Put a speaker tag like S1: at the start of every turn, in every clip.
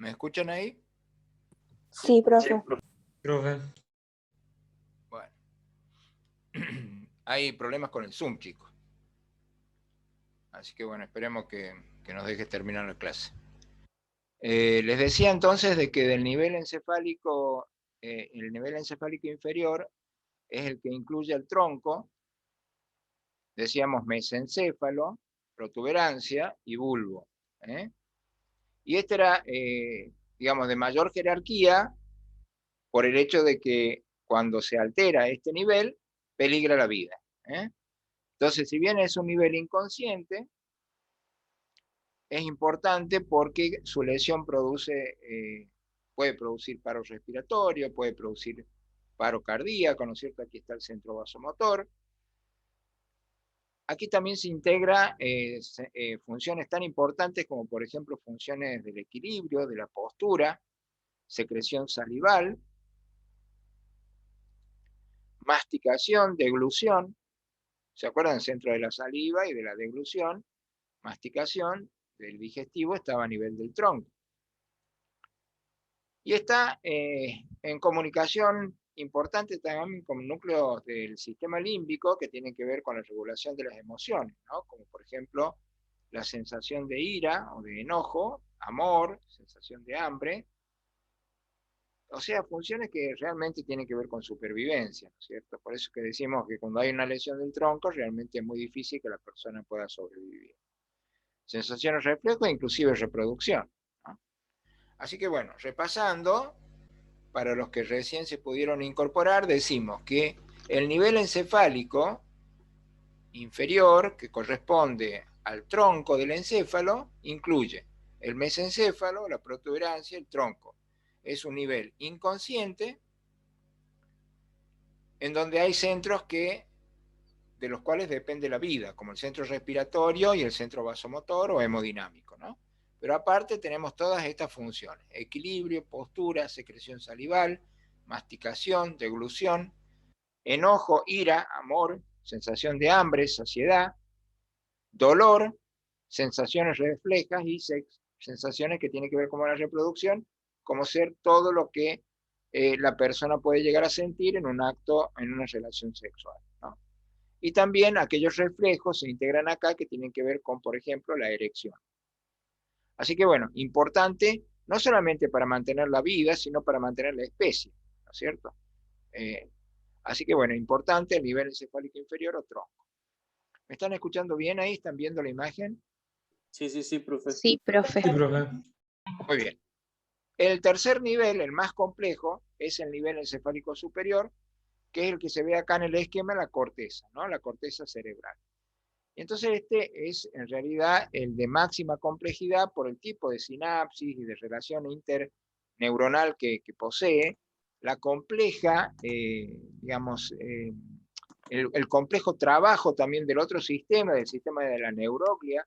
S1: ¿Me escuchan ahí?
S2: Sí, profe.
S3: Profe.
S1: Bueno. Hay problemas con el Zoom, chicos. Así que bueno, esperemos que nos deje terminar la clase. Les decía entonces de que del nivel encefálico, el nivel encefálico inferior es el que incluye el tronco, decíamos mesencéfalo, protuberancia y bulbo. Y este era, digamos, de mayor jerarquía por el hecho de que cuando se altera este nivel, peligra la vida. Entonces, si bien es un nivel inconsciente, es importante porque su lesión puede producir paro respiratorio, puede producir paro cardíaco, ¿no es cierto? Aquí está el centro vasomotor. Aquí también se integra funciones tan importantes como, por ejemplo, funciones del equilibrio, de la postura, secreción salival, masticación, deglución. ¿Se acuerdan? El centro de la saliva y de la deglución, masticación del digestivo estaba a nivel del tronco. Y está en comunicación importante también con núcleos del sistema límbico que tienen que ver con la regulación de las emociones, ¿no? Como por ejemplo la sensación de ira o de enojo, amor, sensación de hambre. O sea, funciones que realmente tienen que ver con supervivencia, ¿no es cierto? Por eso que decimos que cuando hay una lesión del tronco realmente es muy difícil que la persona pueda sobrevivir. Sensaciones, reflejos e inclusive reproducción, ¿no? Así que bueno, repasando, para los que recién se pudieron incorporar, decimos que el nivel encefálico inferior, que corresponde al tronco del encéfalo, incluye el mesencéfalo, la protuberancia, el tronco. Es un nivel inconsciente en donde hay centros de los cuales depende la vida, como el centro respiratorio y el centro vasomotor o hemodinámico, ¿no? Pero aparte tenemos todas estas funciones: equilibrio, postura, secreción salival, masticación, deglución, enojo, ira, amor, sensación de hambre, saciedad, dolor, sensaciones reflejas y sensaciones que tienen que ver con la reproducción, como ser todo lo que la persona puede llegar a sentir en un acto, en una relación sexual, ¿no? Y también aquellos reflejos se integran acá que tienen que ver con, por ejemplo, la erección. Así que bueno, importante, no solamente para mantener la vida, sino para mantener la especie, ¿no es cierto? Así que bueno, importante el nivel encefálico inferior o tronco. ¿Me están escuchando bien ahí? ¿Están viendo la imagen?
S3: Sí, profe.
S2: Sí, profe.
S3: Sí, profe.
S1: Muy bien. El tercer nivel, el más complejo, es el nivel encefálico superior, que es el que se ve acá en el esquema, la corteza, ¿no? La corteza cerebral. Y entonces este es en realidad el de máxima complejidad por el tipo de sinapsis y de relación interneuronal que posee, la compleja, digamos, el complejo trabajo también del otro sistema, del sistema de la neuroglia,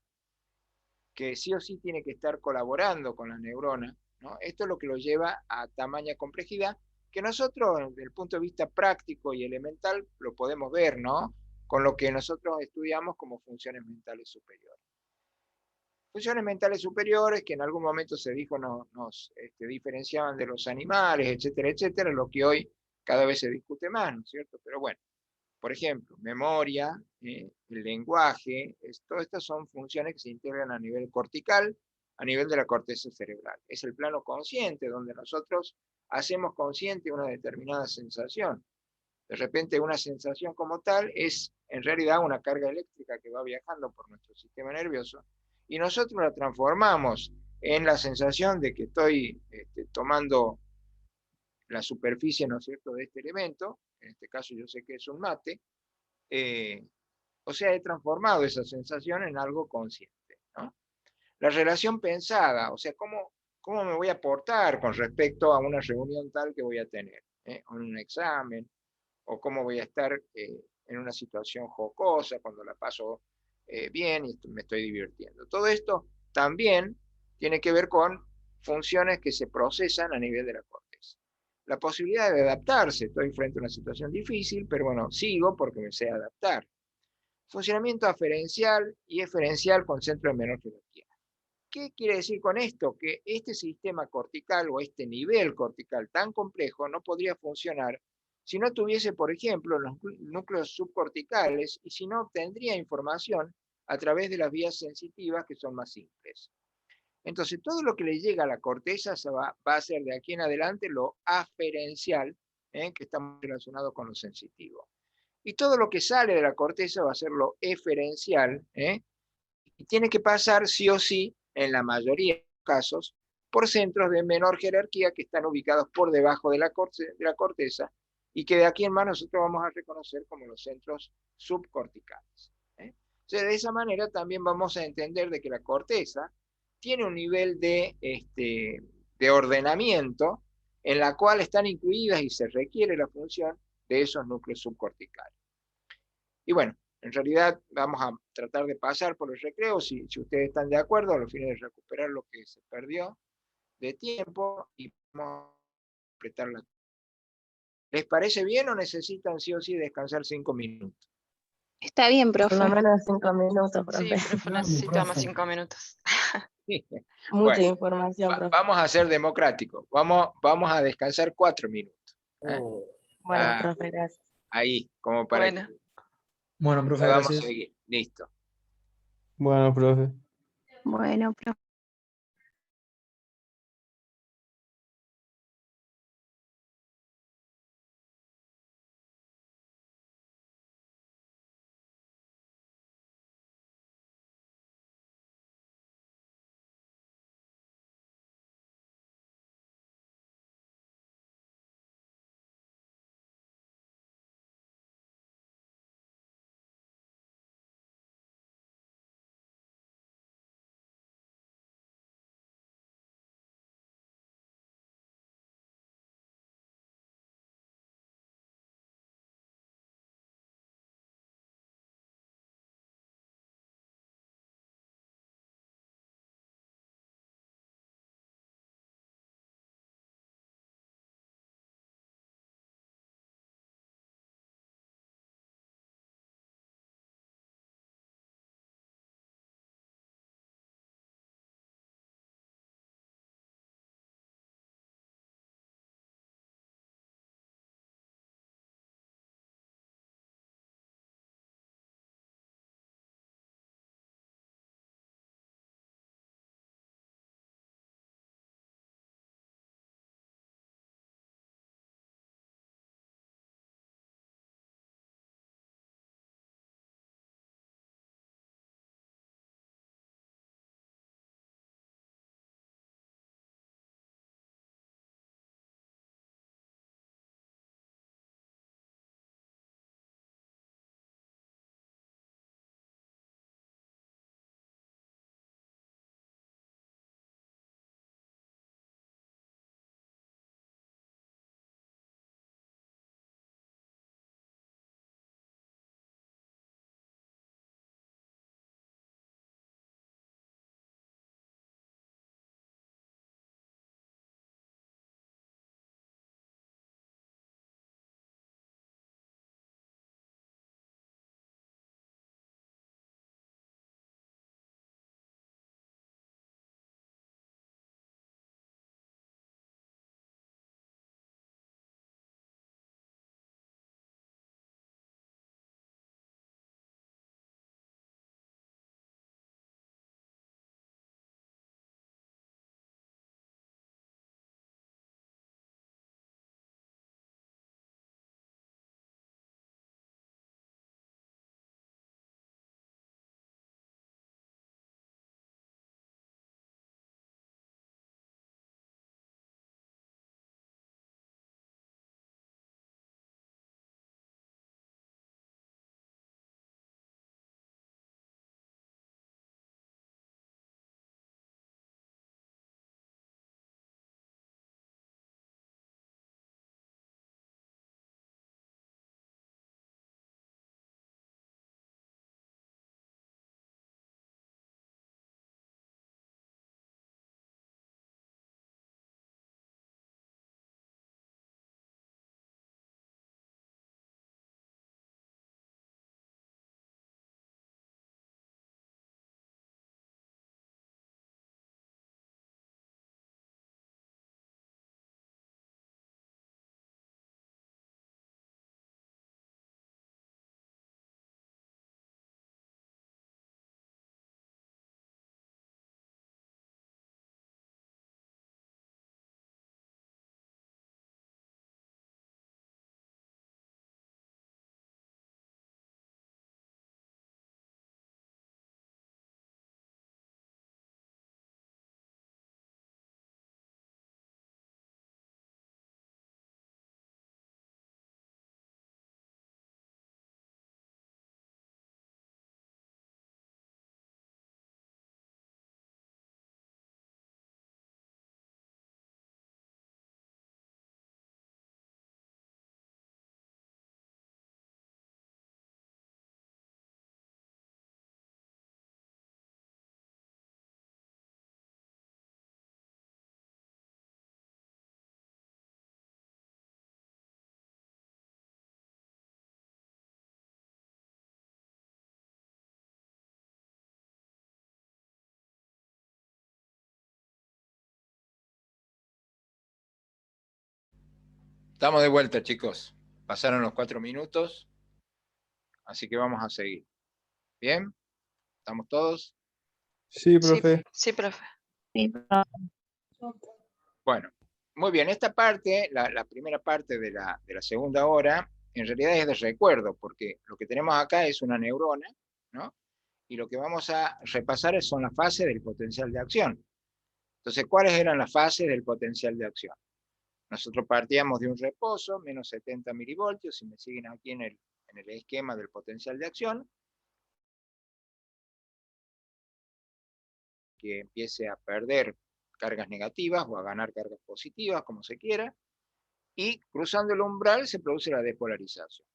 S1: que sí o sí tiene que estar colaborando con la neurona, ¿no? Esto es lo que lo lleva a tamaña complejidad, que nosotros desde el punto de vista práctico y elemental lo podemos ver, ¿no? Con lo que nosotros estudiamos como funciones mentales superiores. Funciones mentales superiores que en algún momento se dijo nos diferenciaban de los animales, etcétera, etcétera, lo que hoy cada vez se discute más, ¿no es cierto? Pero bueno, por ejemplo, memoria, el lenguaje, todas estas son funciones que se integran a nivel cortical, a nivel de la corteza cerebral. Es el plano consciente donde nosotros hacemos consciente una determinada sensación. De repente una sensación como tal es en realidad una carga eléctrica que va viajando por nuestro sistema nervioso y nosotros la transformamos en la sensación de que estoy tomando la superficie, ¿no es cierto?, de este elemento. En este caso yo sé que es un mate. O sea, he transformado esa sensación en algo consciente, ¿no? La relación pensada, o sea, ¿cómo me voy a portar con respecto a una reunión tal que voy a tener? Un examen, o cómo voy a estar en una situación jocosa cuando la paso bien y me estoy divirtiendo. Todo esto también tiene que ver con funciones que se procesan a nivel de la corteza. La posibilidad de adaptarse, estoy frente a una situación difícil, pero bueno, sigo porque me sé adaptar. Funcionamiento aferencial y eferencial con centro de menor jerarquía. ¿Qué quiere decir con esto? Que este sistema cortical o este nivel cortical tan complejo no podría funcionar si no tuviese, por ejemplo, los núcleos subcorticales y si no obtendría información a través de las vías sensitivas que son más simples. Entonces, todo lo que le llega a la corteza va a ser de aquí en adelante lo aferencial, que está muy relacionado con lo sensitivo. Y todo lo que sale de la corteza va a ser lo eferencial, y tiene que pasar sí o sí, en la mayoría de los casos, por centros de menor jerarquía que están ubicados por debajo de la corteza y que de aquí en más nosotros vamos a reconocer como los centros subcorticales. O sea, de esa manera también vamos a entender de que la corteza tiene un nivel de ordenamiento en la cual están incluidas y se requiere la función de esos núcleos subcorticales. Y bueno, en realidad vamos a tratar de pasar por el recreo, si ustedes están de acuerdo, a los fines de recuperar lo que se perdió de tiempo y vamos a completar la. ¿Les parece bien o necesitan sí o sí descansar 5 minutos?
S2: Está bien,
S4: Por lo
S2: profe.
S4: menos 5 minutos,
S5: Sí,
S4: profe.
S5: profe, necesitamos 5 minutos.
S4: Mucha
S1: Bueno,
S4: información, profe.
S1: vamos a ser democráticos. Vamos a descansar 4 minutos.
S4: Bueno, profe, gracias.
S1: Ahí, como para
S5: Bueno.
S1: que
S3: Bueno, profe,
S1: podamos
S3: gracias.
S1: seguir. Listo.
S3: Bueno, profe.
S2: Bueno, profe.
S1: Estamos de vuelta, chicos. Pasaron los 4 minutos, así que vamos a seguir. ¿Bien? ¿Estamos todos?
S3: Sí,
S5: Sí,
S3: profe.
S5: sí, profe.
S2: Sí,
S1: Bueno, muy bien. Esta parte, la primera parte de la segunda hora, en realidad es de recuerdo, porque lo que tenemos acá es una neurona, ¿no? Y lo que vamos a repasar son las fases del potencial de acción. Entonces, ¿cuáles eran las fases del potencial de acción? Nosotros partíamos de un reposo, menos 70 milivoltios, si me siguen aquí en el esquema del potencial de acción, que empiece a perder cargas negativas o a ganar cargas positivas, como se quiera, y cruzando el umbral se produce la despolarización.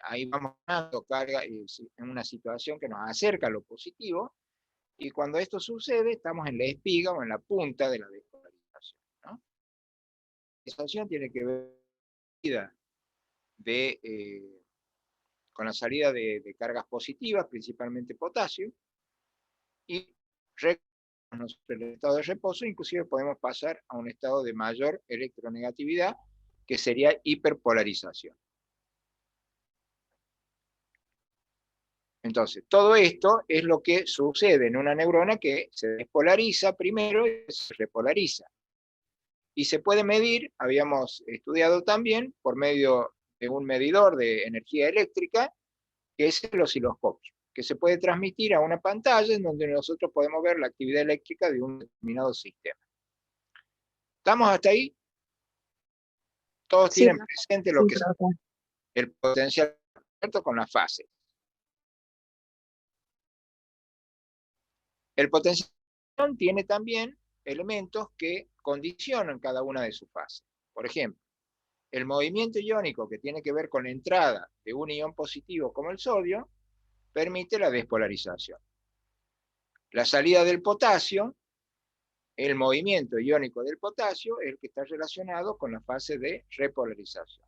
S1: Ahí vamos ganando carga en una situación que nos acerca a lo positivo, y cuando esto sucede estamos en la espiga o en la punta de la despolarización, ¿no? La despolarización tiene que ver con la salida de cargas positivas, principalmente potasio, y el estado de reposo, inclusive podemos pasar a un estado de mayor electronegatividad, que sería hiperpolarización. Entonces, todo esto es lo que sucede en una neurona que se despolariza primero y se repolariza. Y se puede medir, habíamos estudiado también, por medio de un medidor de energía eléctrica, que es el osciloscopio, que se puede transmitir a una pantalla en donde nosotros podemos ver la actividad eléctrica de un determinado sistema. ¿Estamos hasta ahí? Todos
S4: Sí,
S1: tienen presente lo
S4: sí,
S1: que es
S4: profe.
S1: el potencial con las fases. El potencial tiene también elementos que condicionan cada una de sus fases. Por ejemplo, el movimiento iónico, que tiene que ver con la entrada de un ion positivo como el sodio, permite la despolarización. La salida del potasio, el movimiento iónico del potasio, es el que está relacionado con la fase de repolarización.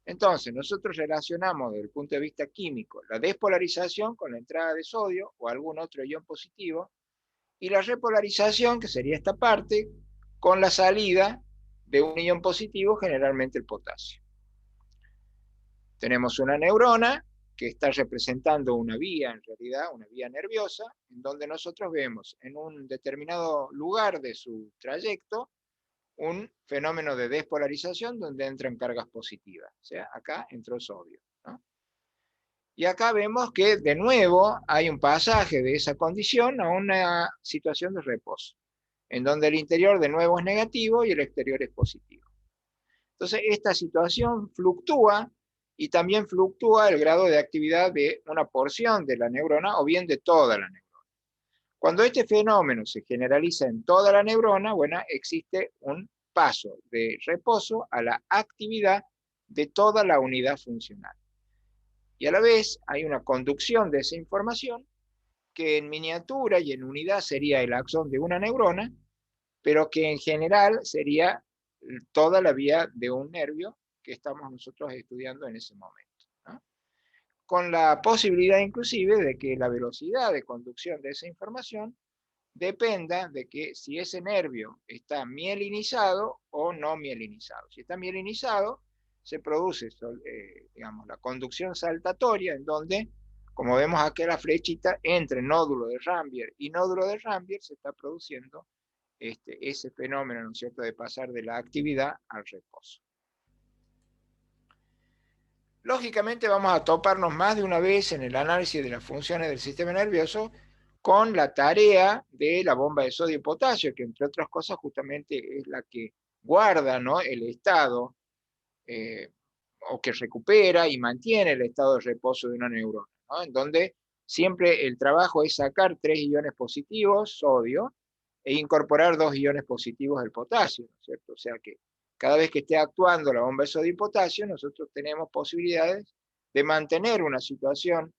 S1: Entonces, nosotros relacionamos desde el punto de vista químico la despolarización con la entrada de sodio o algún otro ion positivo, y la repolarización, que sería esta parte, con la salida de un ion positivo, generalmente el potasio. Tenemos una neurona que está representando una vía, en realidad, una vía nerviosa, en donde nosotros vemos en un determinado lugar de su trayecto un fenómeno de despolarización donde entran cargas positivas. O sea, acá entró sodio, ¿no? Y acá vemos que de nuevo hay un pasaje de esa condición a una situación de reposo, en donde el interior de nuevo es negativo y el exterior es positivo. Entonces, esta situación fluctúa, y también fluctúa el grado de actividad de una porción de la neurona o bien de toda la neurona. Cuando este fenómeno se generaliza en toda la neurona, bueno, existe un paso de reposo a la actividad de toda la unidad funcional. Y a la vez hay una conducción de esa información que en miniatura y en unidad sería el axón de una neurona, pero que en general sería toda la vía de un nervio que estamos nosotros estudiando en ese momento, ¿no? Con la posibilidad inclusive de que la velocidad de conducción de esa información dependa de que si ese nervio está mielinizado o no mielinizado. Si está mielinizado, se produce digamos, la conducción saltatoria, en donde, como vemos aquí la flechita, entre nódulo de Rambier y nódulo de Rambier se está produciendo ese fenómeno, ¿no es cierto?, de pasar de la actividad al reposo. Lógicamente vamos a toparnos más de una vez en el análisis de las funciones del sistema nervioso con la tarea de la bomba de sodio y potasio, que entre otras cosas justamente es la que guarda, ¿no?, el estado o que recupera y mantiene el estado de reposo de una neurona, ¿no?, en donde siempre el trabajo es sacar 3 iones positivos, sodio, e incorporar 2 iones positivos del potasio, ¿no es cierto? O sea que cada vez que esté actuando la bomba de sodio y potasio, nosotros tenemos posibilidades de mantener una situación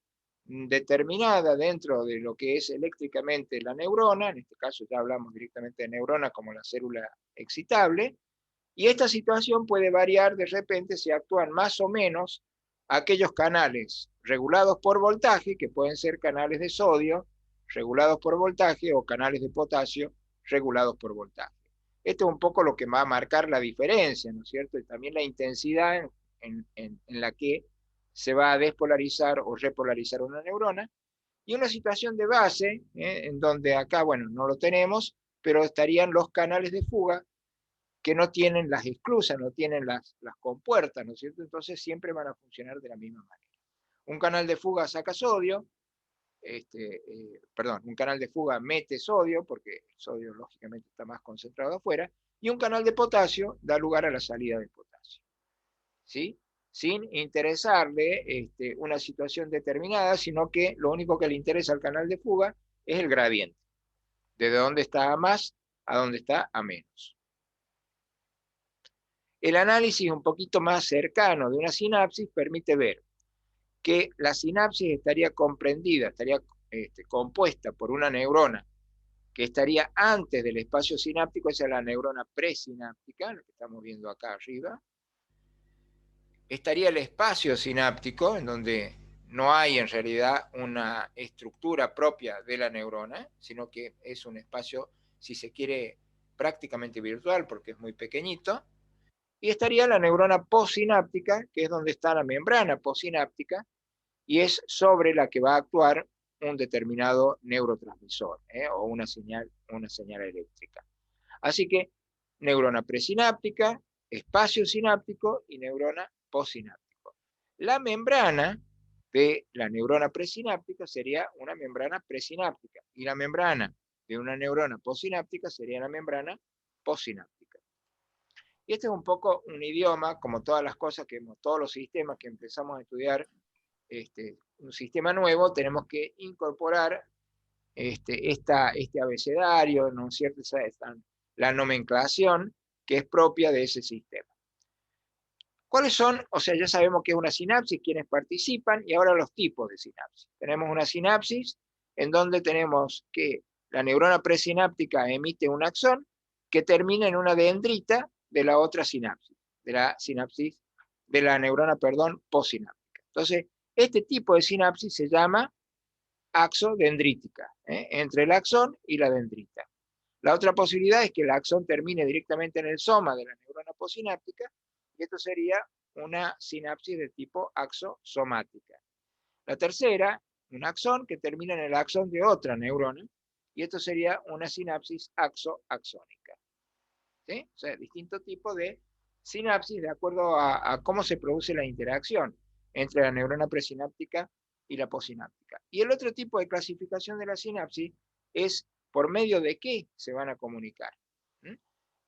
S1: determinada dentro de lo que es eléctricamente la neurona, en este caso ya hablamos directamente de neurona como la célula excitable, y esta situación puede variar de repente si actúan más o menos aquellos canales regulados por voltaje, que pueden ser canales de sodio regulados por voltaje o canales de potasio regulados por voltaje. Esto es un poco lo que va a marcar la diferencia, ¿no es cierto? Y también la intensidad en la que se va a despolarizar o repolarizar una neurona. Y una situación de base, en donde acá, bueno, no lo tenemos, pero estarían los canales de fuga que no tienen las esclusas, no tienen las compuertas, ¿no es cierto? Entonces siempre van a funcionar de la misma manera. Un canal de fuga saca sodio, un canal de fuga mete sodio, porque el sodio lógicamente está más concentrado afuera, y un canal de potasio da lugar a la salida del potasio. ¿Sí? Sin interesarle una situación determinada, sino que lo único que le interesa al canal de fuga es el gradiente, desde dónde está a más a dónde está a menos. El análisis un poquito más cercano de una sinapsis permite ver que la sinapsis estaría comprendida, estaría compuesta por una neurona que estaría antes del espacio sináptico, esa es la neurona presináptica, lo que estamos viendo acá arriba. Estaría el espacio sináptico, en donde no hay en realidad una estructura propia de la neurona, sino que es un espacio, si se quiere, prácticamente virtual, porque es muy pequeñito. Y estaría la neurona postsináptica, que es donde está la membrana postsináptica, y es sobre la que va a actuar un determinado neurotransmisor, o una señal eléctrica. Así que neurona presináptica, espacio sináptico y neurona postsináptico. La membrana de la neurona presináptica sería una membrana presináptica, y la membrana de una neurona postsináptica sería la membrana postsináptica. Y este es un poco un idioma, como todas las cosas, todos los sistemas que empezamos a estudiar, un sistema nuevo, tenemos que incorporar este abecedario, ¿no es cierto? La nomenclación que es propia de ese sistema. ¿Cuáles son? O sea, ya sabemos que es una sinapsis, quienes participan, y ahora los tipos de sinapsis. Tenemos una sinapsis en donde tenemos que la neurona presináptica emite un axón que termina en una dendrita de la otra sinapsis, de la neurona, postsináptica. Entonces, este tipo de sinapsis se llama axodendrítica, entre el axón y la dendrita. La otra posibilidad es que el axón termine directamente en el soma de la neurona postsináptica, y esto sería una sinapsis de tipo axosomática. La tercera, un axón que termina en el axón de otra neurona, y esto sería una sinapsis axoaxónica. ¿Sí? O sea, distintos tipos de sinapsis de acuerdo a cómo se produce la interacción entre la neurona presináptica y la postsináptica. Y el otro tipo de clasificación de la sinapsis es por medio de qué se van a comunicar.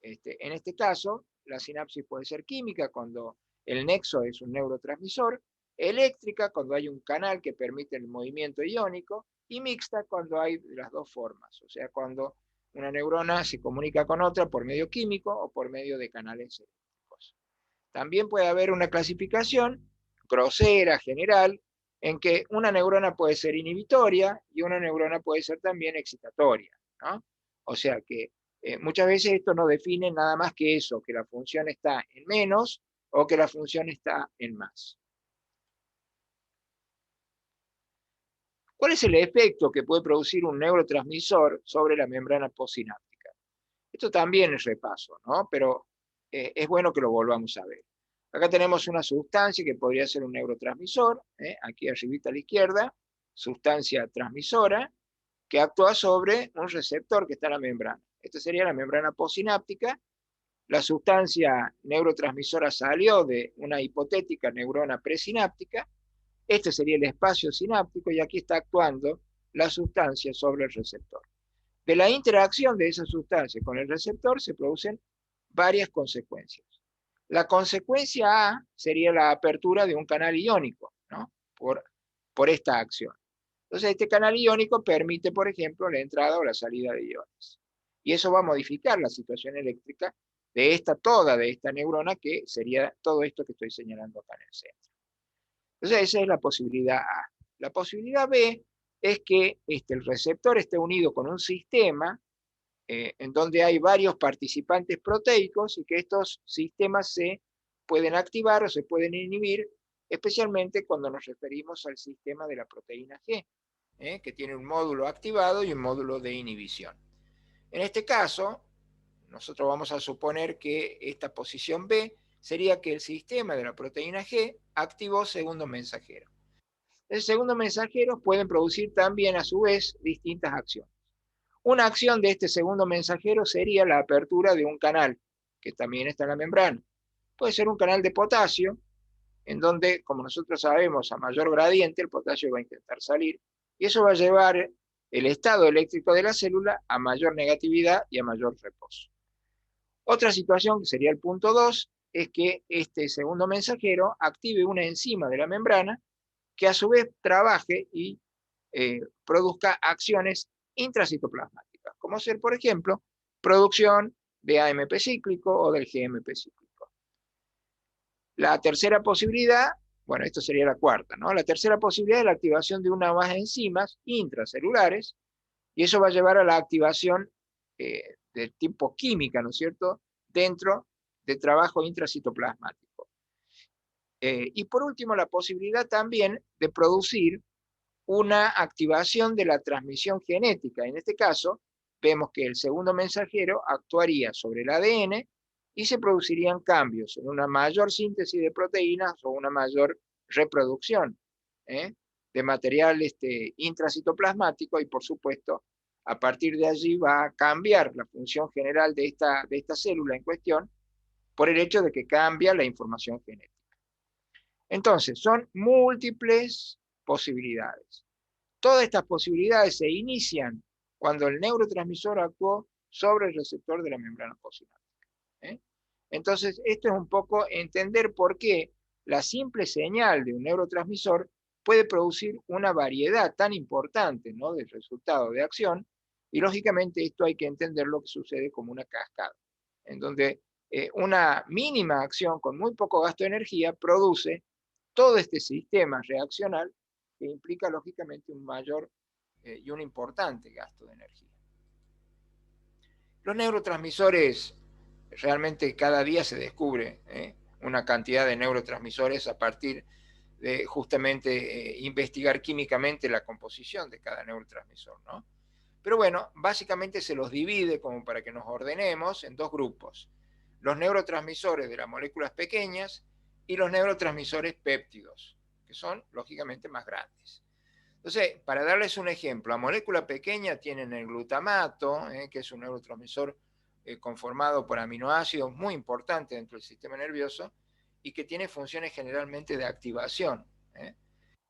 S1: En este caso, la sinapsis puede ser química cuando el nexo es un neurotransmisor, eléctrica cuando hay un canal que permite el movimiento iónico, y mixta cuando hay las dos formas, o sea, cuando una neurona se comunica con otra por medio químico o por medio de canales eléctricos. También puede haber una clasificación grosera, general, en que una neurona puede ser inhibitoria y una neurona puede ser también excitatoria, ¿no? O sea que muchas veces esto no define nada más que eso, que la función está en menos o que la función está en más. ¿Cuál es el efecto que puede producir un neurotransmisor sobre la membrana postsináptica? Esto también es repaso, ¿no? Pero es bueno que lo volvamos a ver. Acá tenemos una sustancia que podría ser un neurotransmisor, aquí arribita a la izquierda, sustancia transmisora, que actúa sobre un receptor que está en la membrana. Esta sería la membrana postsináptica. La sustancia neurotransmisora salió de una hipotética neurona presináptica. Este sería el espacio sináptico y aquí está actuando la sustancia sobre el receptor. De la interacción de esa sustancia con el receptor se producen varias consecuencias. La consecuencia A sería la apertura de un canal iónico, ¿no? por esta acción. Entonces, este canal iónico permite, por ejemplo, la entrada o la salida de iones. Y eso va a modificar la situación eléctrica de esta neurona, que sería todo esto que estoy señalando acá en el centro. Entonces, esa es la posibilidad A. La posibilidad B es que el receptor esté unido con un sistema en donde hay varios participantes proteicos y que estos sistemas se pueden activar o se pueden inhibir, especialmente cuando nos referimos al sistema de la proteína G, que tiene un módulo activado y un módulo de inhibición. En este caso, nosotros vamos a suponer que esta posición B sería que el sistema de la proteína G activó segundo mensajero. El segundo mensajero pueden producir también a su vez distintas acciones. Una acción de este segundo mensajero sería la apertura de un canal, que también está en la membrana. Puede ser un canal de potasio, en donde, como nosotros sabemos, a mayor gradiente el potasio va a intentar salir, y eso va a llevar el estado eléctrico de la célula a mayor negatividad y a mayor reposo. Otra situación, que sería el punto 2, es que este segundo mensajero active una enzima de la membrana que a su vez trabaje y produzca acciones intracitoplasmáticas, como ser, por ejemplo, producción de AMP cíclico o del GMP cíclico. La tercera posibilidad, bueno, esto sería la cuarta, ¿no? La tercera posibilidad es la activación de una más enzimas intracelulares, y eso va a llevar a la activación de tipo química, ¿no es cierto?, dentro de trabajo intracitoplasmático. Y por último, la posibilidad también de producir una activación de la transmisión genética. En este caso, vemos que el segundo mensajero actuaría sobre el ADN y se producirían cambios en una mayor síntesis de proteínas o una mayor reproducción de material intracitoplasmático, y por supuesto, a partir de allí va a cambiar la función general de esta célula en cuestión por el hecho de que cambia la información genética. Entonces, son múltiples posibilidades. Todas estas posibilidades se inician cuando el neurotransmisor actuó sobre el receptor de la membrana postsináptica. Entonces, esto es un poco entender por qué la simple señal de un neurotransmisor puede producir una variedad tan importante, ¿no?, del resultado de acción, y lógicamente esto hay que entender lo que sucede como una cascada, en donde una mínima acción con muy poco gasto de energía produce todo este sistema reaccional que implica lógicamente un mayor y un importante gasto de energía. Los neurotransmisores, realmente cada día se descubre una cantidad de neurotransmisores a partir de justamente investigar químicamente la composición de cada neurotransmisor, ¿no? Pero bueno, básicamente se los divide, como para que nos ordenemos, en dos grupos: los neurotransmisores de las moléculas pequeñas y los neurotransmisores péptidos, que son lógicamente más grandes. Entonces, para darles un ejemplo, la molécula pequeña tienen el glutamato, que es un neurotransmisor conformado por aminoácidos muy importantes dentro del sistema nervioso y que tiene funciones generalmente de activación.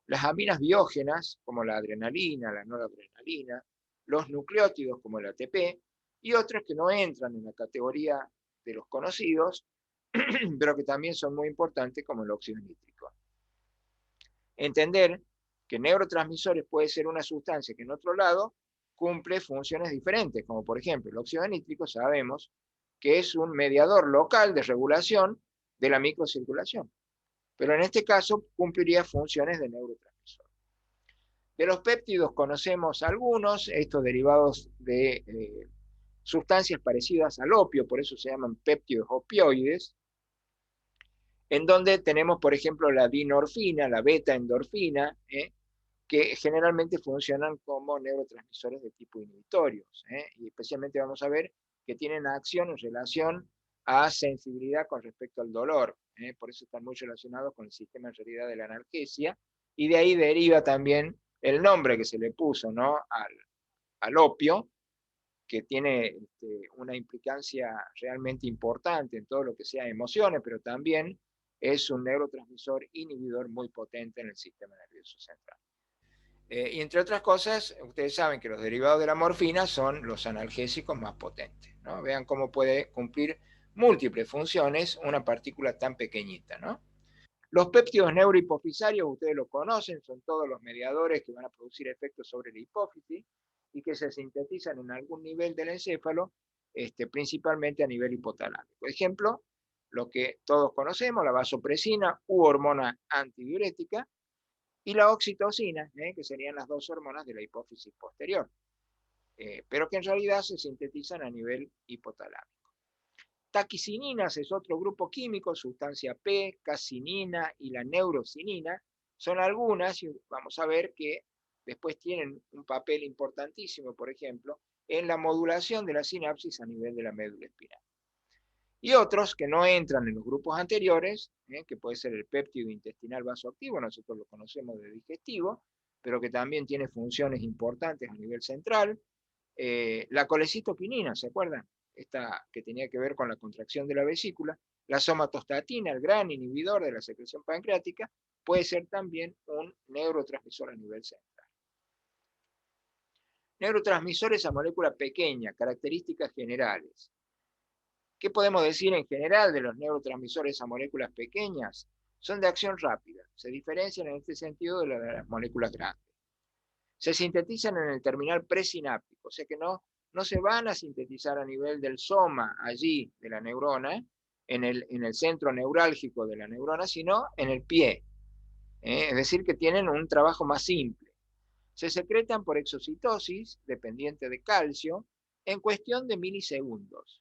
S1: Las aminas biógenas, como la adrenalina, la noradrenalina, los nucleótidos, como el ATP, y otros que no entran en la categoría de los conocidos, pero que también son muy importantes, como el óxido nítrico. Entender que neurotransmisores puede ser una sustancia que en otro lado cumple funciones diferentes, como por ejemplo el óxido nítrico, sabemos que es un mediador local de regulación de la microcirculación, pero en este caso cumpliría funciones de neurotransmisor. De los péptidos conocemos algunos, estos derivados de sustancias parecidas al opio, por eso se llaman péptidos opioides, en donde tenemos, por ejemplo, la dinorfina, la beta-endorfina, que generalmente funcionan como neurotransmisores de tipo inhibitorios, y especialmente vamos a ver que tienen acción en relación a sensibilidad con respecto al dolor, por eso están muy relacionados con el sistema en realidad de la analgesia, y de ahí deriva también el nombre que se le puso, ¿no?, al opio, que tiene una implicancia realmente importante en todo lo que sea emociones, pero también es un neurotransmisor inhibidor muy potente en el sistema nervioso central. Y entre otras cosas, ustedes saben que los derivados de la morfina son los analgésicos más potentes, ¿no? Vean cómo puede cumplir múltiples funciones una partícula tan pequeñita, ¿no? Los péptidos neurohipofisarios, ustedes lo conocen, son todos los mediadores que van a producir efectos sobre la hipófisis y que se sintetizan en algún nivel del encéfalo, principalmente a nivel hipotalámico. Por ejemplo, lo que todos conocemos, la vasopresina u hormona antidiurética, y la oxitocina, que serían las dos hormonas de la hipófisis posterior, pero que en realidad se sintetizan a nivel hipotalámico. Taquicininas es otro grupo químico, sustancia P, casinina y la neurocinina, son algunas, y vamos a ver que después tienen un papel importantísimo, por ejemplo, en la modulación de la sinapsis a nivel de la médula espinal. Y otros que no entran en los grupos anteriores, que puede ser el péptido intestinal vasoactivo, nosotros lo conocemos de digestivo, pero que también tiene funciones importantes a nivel central. La colecitoquinina, ¿se acuerdan? Esta que tenía que ver con la contracción de la vesícula. La somatostatina, el gran inhibidor de la secreción pancreática, puede ser también un neurotransmisor a nivel central. Neurotransmisores a molécula pequeña, características generales. ¿Qué podemos decir en general de los neurotransmisores a moléculas pequeñas? Son de acción rápida, se diferencian en este sentido de las moléculas grandes. Se sintetizan en el terminal presináptico, o sea que no se van a sintetizar a nivel del soma, allí, de la neurona, en el centro neurálgico de la neurona, sino en el pie. Es decir, que tienen un trabajo más simple. Se secretan por exocitosis, dependiente de calcio, en cuestión de milisegundos.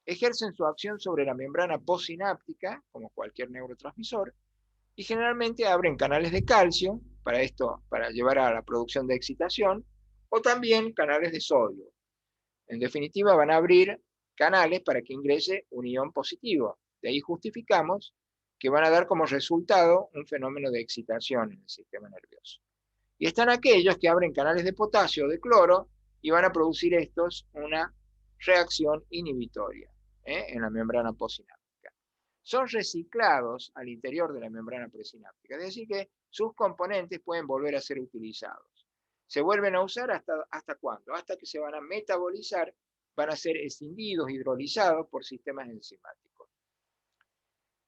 S1: Ejercen su acción sobre la membrana postsináptica, como cualquier neurotransmisor, y generalmente abren canales de calcio, para llevar a la producción de excitación, o también canales de sodio. En definitiva, van a abrir canales para que ingrese un ion positivo. De ahí justificamos que van a dar como resultado un fenómeno de excitación en el sistema nervioso. Y están aquellos que abren canales de potasio o de cloro y van a producir estos una reacción inhibitoria en la membrana postsináptica. Son reciclados al interior de la membrana presináptica, es decir que sus componentes pueden volver a ser utilizados. Se vuelven a usar ¿hasta cuándo? Hasta que se van a metabolizar, van a ser escindidos, hidrolizados por sistemas enzimáticos.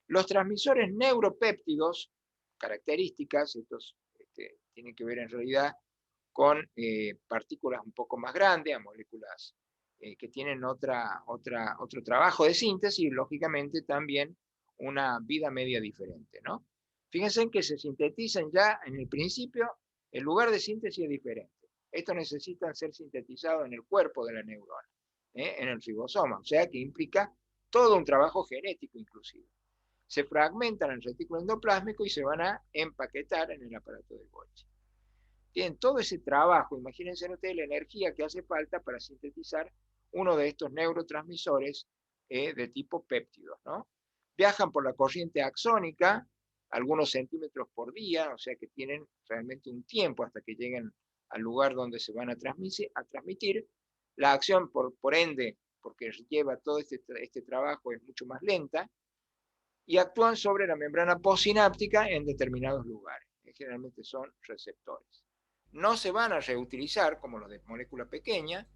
S1: Los transmisores neuropéptidos, características, estos tienen que ver en realidad con partículas un poco más grandes, a moléculas que tienen otro trabajo de síntesis y lógicamente también una vida media diferente, ¿no? Fíjense en que se sintetizan ya en el principio, el lugar de síntesis es diferente. Estos necesitan ser sintetizados en el cuerpo de la neurona, en el ribosoma, o sea que implica todo un trabajo genético inclusive. Se fragmentan en el retículo endoplásmico y se van a empaquetar en el aparato de Golgi. Tienen todo ese trabajo, imagínense ustedes la energía que hace falta para sintetizar uno de estos neurotransmisores de tipo péptidos, ¿no? Viajan por la corriente axónica, algunos centímetros por día, o sea que tienen realmente un tiempo hasta que lleguen al lugar donde se van a transmitir. La acción, por ende, porque lleva todo este trabajo, es mucho más lenta, y actúan sobre la membrana postsináptica en determinados lugares. Generalmente son receptores. No se van a reutilizar como los de molécula pequeña,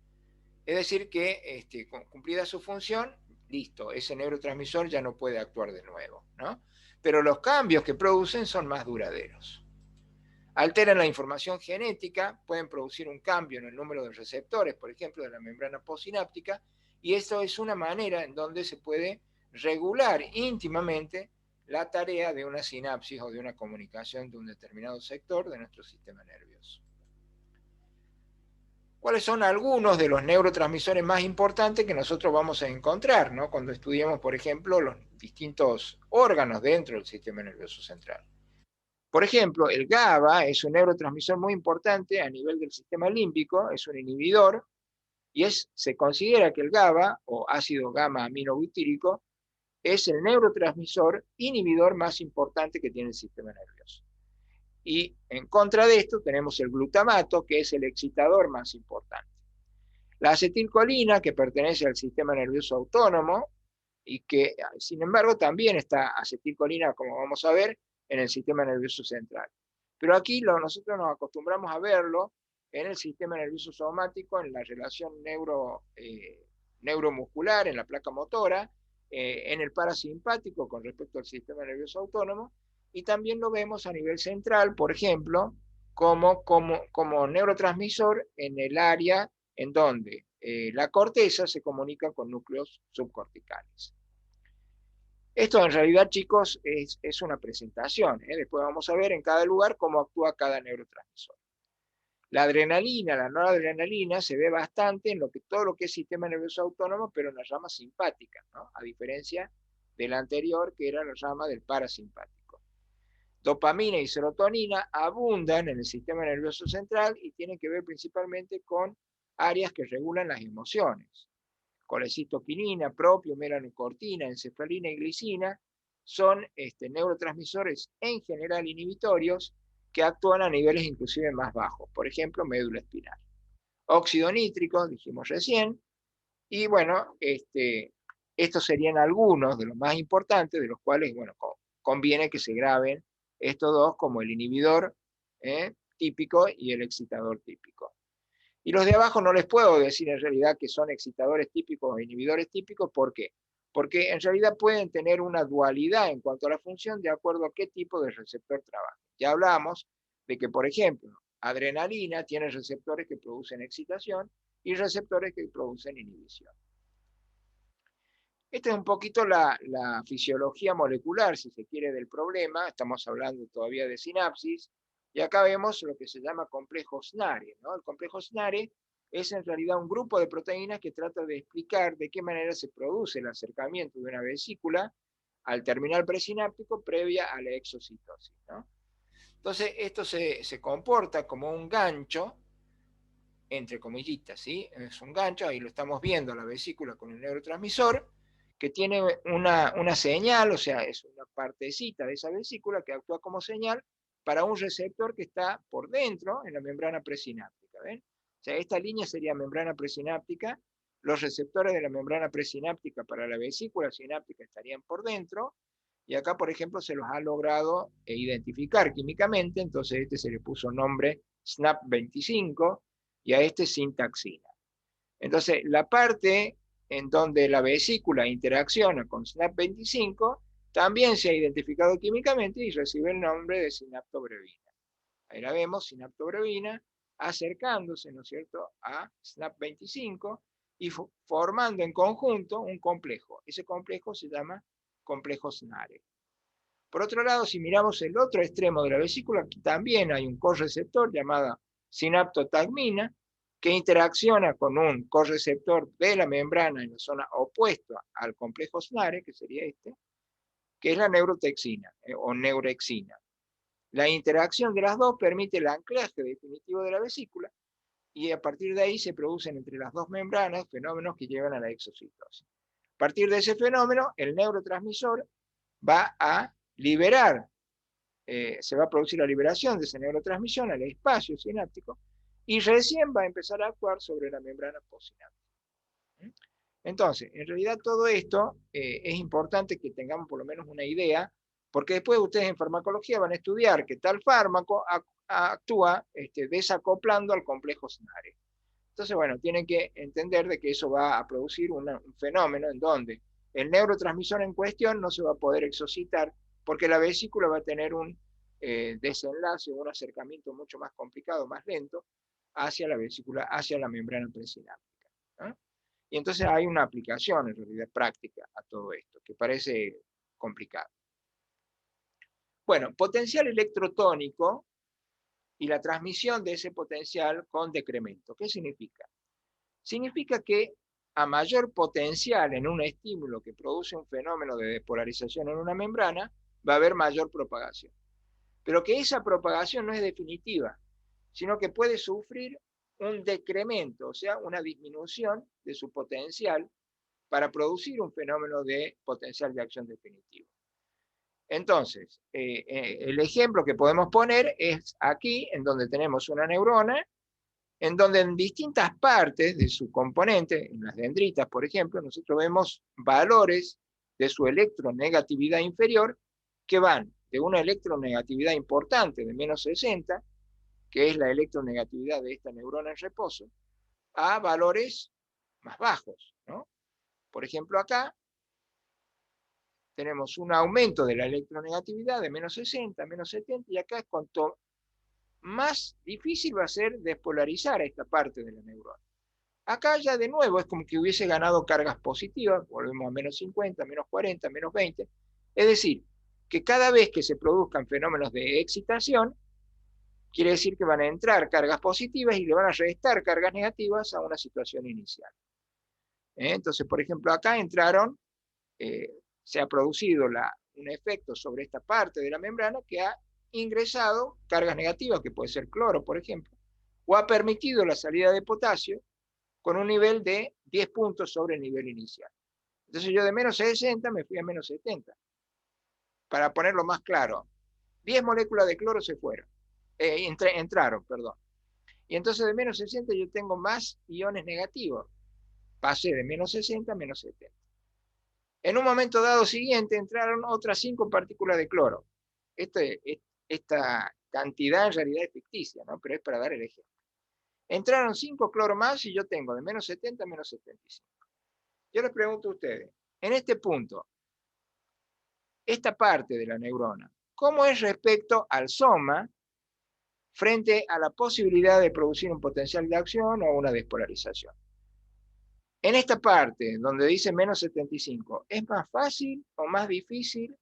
S1: es decir que cumplida su función, listo, ese neurotransmisor ya no puede actuar de nuevo, ¿no? Pero los cambios que producen son más duraderos. Alteran la información genética, pueden producir un cambio en el número de receptores, por ejemplo, de la membrana postsináptica, y esto es una manera en donde se puede regular íntimamente la tarea de una sinapsis o de una comunicación de un determinado sector de nuestro sistema nervioso. ¿Cuáles son algunos de los neurotransmisores más importantes que nosotros vamos a encontrar, ¿no? Cuando estudiamos, por ejemplo, los distintos órganos dentro del sistema nervioso central? Por ejemplo, el GABA es un neurotransmisor muy importante a nivel del sistema límbico, es un inhibidor, y se considera que el GABA, o ácido gamma aminobutírico, es el neurotransmisor inhibidor más importante que tiene el sistema nervioso. Y en contra de esto tenemos el glutamato, que es el excitador más importante. La acetilcolina, que pertenece al sistema nervioso autónomo, y que, sin embargo, también está acetilcolina, como vamos a ver, en el sistema nervioso central. Pero aquí nosotros nos acostumbramos a verlo en el sistema nervioso somático, en la relación neuromuscular, en la placa motora, en el parasimpático con respecto al sistema nervioso autónomo, y también lo vemos a nivel central, por ejemplo, como neurotransmisor en el área en donde la corteza se comunica con núcleos subcorticales. Esto en realidad, chicos, es una presentación. Después vamos a ver en cada lugar cómo actúa cada neurotransmisor. La adrenalina, la noradrenalina, se ve bastante en todo lo que es sistema nervioso autónomo, pero en la rama simpática, ¿no? A diferencia de la anterior, que era la rama del parasimpático. Dopamina y serotonina abundan en el sistema nervioso central y tienen que ver principalmente con áreas que regulan las emociones. Colecitoquinina, propio, melanocortina, encefalina y glicina son neurotransmisores en general inhibitorios que actúan a niveles inclusive más bajos, por ejemplo, médula espinal. Óxido nítrico, dijimos recién, y bueno, estos serían algunos de los más importantes, de los cuales, bueno, conviene que se graben estos dos como el inhibidor típico y el excitador típico. Y los de abajo no les puedo decir en realidad que son excitadores típicos o inhibidores típicos, ¿por qué? Porque en realidad pueden tener una dualidad en cuanto a la función de acuerdo a qué tipo de receptor trabaja. Ya hablamos de que, por ejemplo, adrenalina tiene receptores que producen excitación y receptores que producen inhibición. Esta es un poquito la fisiología molecular, si se quiere, del problema. Estamos hablando todavía de sinapsis. Y acá vemos lo que se llama complejo SNARE, ¿no? El complejo SNARE es en realidad un grupo de proteínas que trata de explicar de qué manera se produce el acercamiento de una vesícula al terminal presináptico previa a la exocitosis, ¿no? Entonces, esto se comporta como un gancho, entre comillitas, ¿sí? Es un gancho, ahí lo estamos viendo, la vesícula con el neurotransmisor, que tiene una señal, o sea, es una partecita de esa vesícula que actúa como señal para un receptor que está por dentro en la membrana presináptica, ¿ven? O sea, esta línea sería membrana presináptica, los receptores de la membrana presináptica para la vesícula sináptica estarían por dentro, y acá, por ejemplo, se los ha logrado identificar químicamente, entonces se le puso nombre SNAP25, y a sintaxina. Entonces, la parte en donde la vesícula interacciona con SNAP25 también se ha identificado químicamente y recibe el nombre de sinaptobrevina. Ahí la vemos, sinaptobrevina, acercándose, ¿no es cierto?, a SNAP25 y formando en conjunto un complejo. Ese complejo se llama complejo SNARE. Por otro lado, si miramos el otro extremo de la vesícula, aquí también hay un correceptor llamado sinaptotagmina, que interacciona con un correceptor de la membrana en la zona opuesta al complejo SNARE, que sería que es la neurotexina o neurexina. La interacción de las dos permite el anclaje definitivo de la vesícula y a partir de ahí se producen entre las dos membranas fenómenos que llevan a la exocitosis. A partir de ese fenómeno, el neurotransmisor va a liberar, se va a producir la liberación de esa neurotransmisión al espacio sináptico y recién va a empezar a actuar sobre la membrana postsináptica. Entonces, en realidad todo esto es importante que tengamos por lo menos una idea, porque después ustedes en farmacología van a estudiar que tal fármaco actúa desacoplando al complejo SNARE. Entonces, bueno, tienen que entender de que eso va a producir un fenómeno en donde el neurotransmisor en cuestión no se va a poder exocitar porque la vesícula va a tener un desenlace, un acercamiento mucho más complicado, más lento, hacia la vesícula, hacia la membrana presináptica, ¿no? Y entonces hay una aplicación en realidad práctica a todo esto, que parece complicado. Bueno, potencial electrotónico y la transmisión de ese potencial con decremento. ¿Qué significa? Significa que a mayor potencial en un estímulo que produce un fenómeno de despolarización en una membrana, va a haber mayor propagación. Pero que esa propagación no es definitiva, sino que puede sufrir un decremento, o sea, una disminución de su potencial para producir un fenómeno de potencial de acción definitivo. Entonces, el ejemplo que podemos poner es aquí, en donde tenemos una neurona, en donde en distintas partes de su componente, en las dendritas, por ejemplo, nosotros vemos valores de su electronegatividad inferior que van de una electronegatividad importante de menos 60, que es la electronegatividad de esta neurona en reposo, a valores más bajos, ¿no? Por ejemplo, acá tenemos un aumento de la electronegatividad de menos 60, menos 70, y acá es cuanto más difícil va a ser despolarizar a esta parte de la neurona. Acá ya de nuevo es como que hubiese ganado cargas positivas, volvemos a menos 50, menos 40, menos 20, es decir, que cada vez que se produzcan fenómenos de excitación, quiere decir que van a entrar cargas positivas y le van a restar cargas negativas a una situación inicial. Entonces, por ejemplo, acá entraron, se ha producido un efecto sobre esta parte de la membrana que ha ingresado cargas negativas, que puede ser cloro, por ejemplo, o ha permitido la salida de potasio, con un nivel de 10 puntos sobre el nivel inicial. Entonces yo de menos 60 me fui a menos 70. Para ponerlo más claro, 10 moléculas de cloro se fueron, entraron, perdón. Y entonces de menos 60 yo tengo más iones negativos. Pasé de menos 60 a menos 70. En un momento dado siguiente entraron otras 5 partículas de cloro. Esta cantidad en realidad es ficticia, ¿no? Pero es para dar el ejemplo. Entraron 5 cloro más y yo tengo de menos 70 a menos 75. Yo les pregunto a ustedes, en este punto, esta parte de la neurona, ¿cómo es respecto al soma frente a la posibilidad de producir un potencial de acción o una despolarización? En esta parte, donde dice menos 75, ¿es más fácil o más difícil